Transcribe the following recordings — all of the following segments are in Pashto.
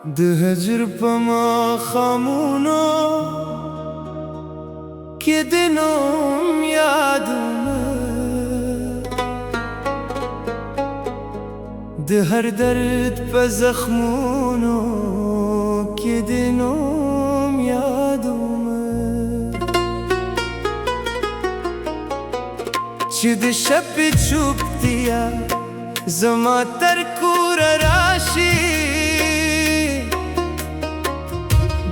د هجر په ماښامونو کې د نوم یادونه د هر درد په زخمونو کې د نوم یادونه چې د شپې چوپتیا زما تر کوره راشي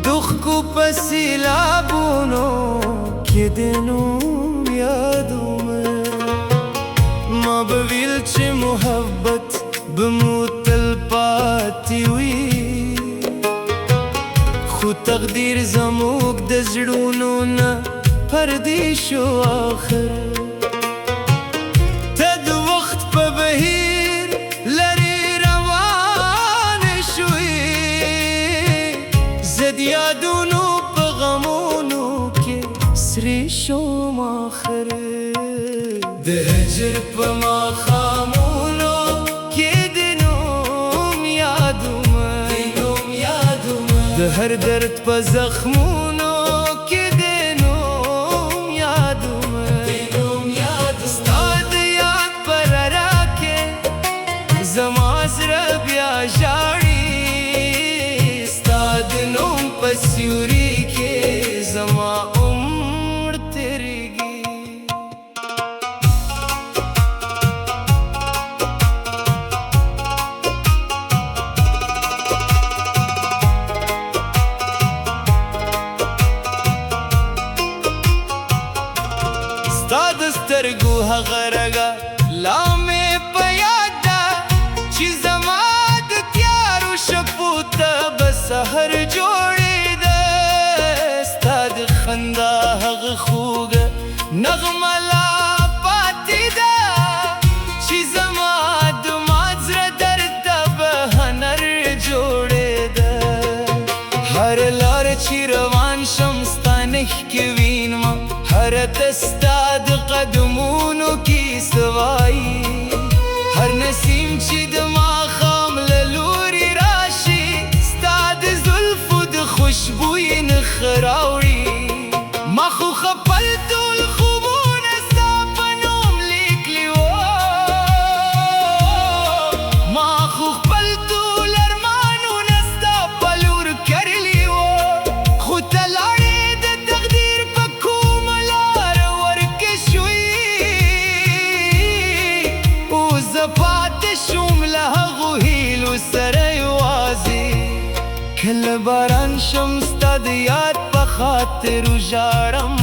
دخکو په سیلابونو کې د نوم یادونه ما به ویل چې محبت به مو تل پاتې وي خو تقدیر زموږ د زړونو نه پردې شو آخر ته د وخت په بهیر لرې روانې شوې زه د یادونو په غمونو کې سرې شوم آخر د هجر په ماښامونو کې د نوم یادونه د هر درد په زخمونو کې د نوم یادونه ستا د یاد په رڼا کې زما زړه بیا ژاړي ستا د نوم په سیوري کې زما عمر تیریږي ستا د سترګو هغه رګه لا مې په یاد ده چې زما د تیارو شپو ته به سحر جوړېده ستا د خندا هغه خوږه نغمه لا پاتې ده چې زما د مات زړه درد ته به هنر جوړېده هر لار چې روان شم ستا نښې کې وینم هره دستا د قدمونو کې سوایي هر نسیم چې د ماښام له لوري راشي ستا د زلفو د خوشبویي نښه راوړي ما خو خپل ټول خوبونه ستا په نوم لیکلي وو ما خو خپل ټول ارمانونه ستا په لور کرلي وو خو ته لاړې د تقدیر په کومه لاره ورکې شوې اوس زه پاتې شوم له هغو هیلو سره یوازې کله باران شم ستا د یاد په خاطرو ژاړم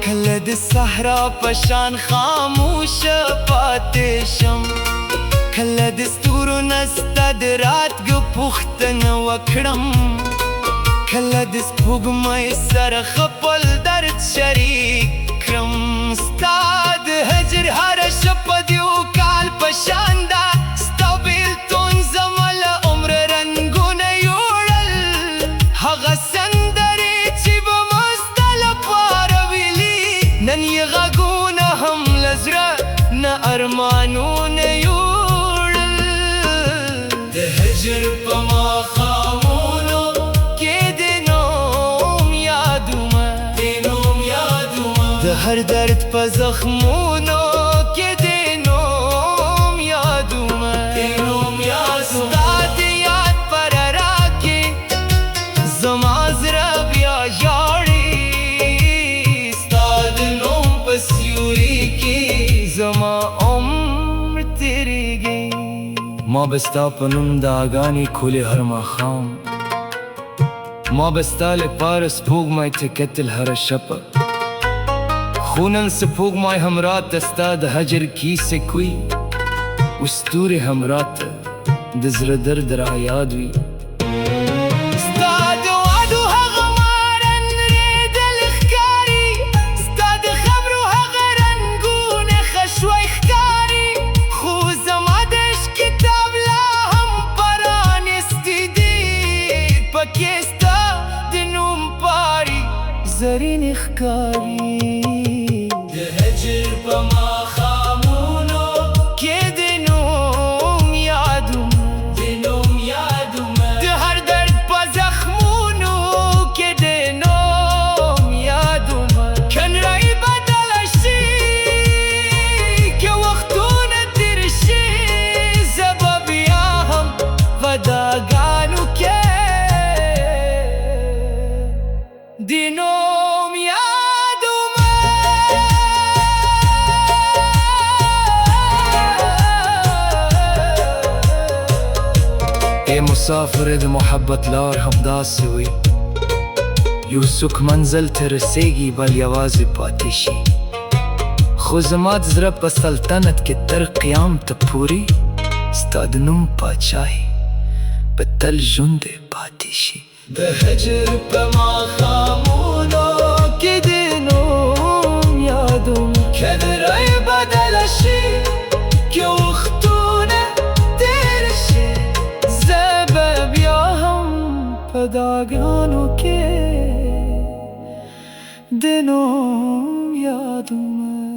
کله د صحرا په شان خاموشه پاتې شم کله د ستورو نه ستا د راتګ پوښتنه وکړم کله د سپوږمۍ سره خپل درد شریک کړم ستا د هجر هره شپه د یو کال په شان ده ستا بېلتون زما له عمره رنګونه یوړل هغه سندرې چې به مو ستا لپاره ویلي نن یې غږونه هم له زړه نه ارمانونه یوړل د هجر په ماښامونو کې د نوم یادونه د هر درد په زخمونو کې د نوم یادونه ستا د یاد په رڼا کې زما زړه بیا ژاړي ستا د نوم په سیوري کې زما عمر تیریږي ما به ستا په نوم دعاګانې کولې هر ماښام ما به ستا لپاره سپوږمۍ ته کتل هره شپه خو نن سپوږمۍ هم راته ستا د هجر کیسې کوي او ستوري هم راته د زړه درد را یاد وي ستا د وعدو هغه مارن رېدل ښکاري ستا د خبرو هغه رنګونه خشوی ښکاري خو زما د عشق کتاب لا هم پرانیستی دی پکې ستا د نوم پاڼې زرینې ښکاري د هجر په ماښامونو کې د نوم یادونه د هر दिनों यादों में ए मुसाफिर इध मोहब्बत लार हमदास से हुई यूं सुख मंजिल ترسيगी बल यवाज़ पातिशी खुज़मात ज़रब बसल्तनत के तर क़याम तपूरी स्तादनुम पाचाही बतल जुंदे पातिशी बहजर पमा खामूनों के दिनों यादों كدري بدل الشي كيو اختونه ترشي زبب يا هم पदागानों के दिनों यादों में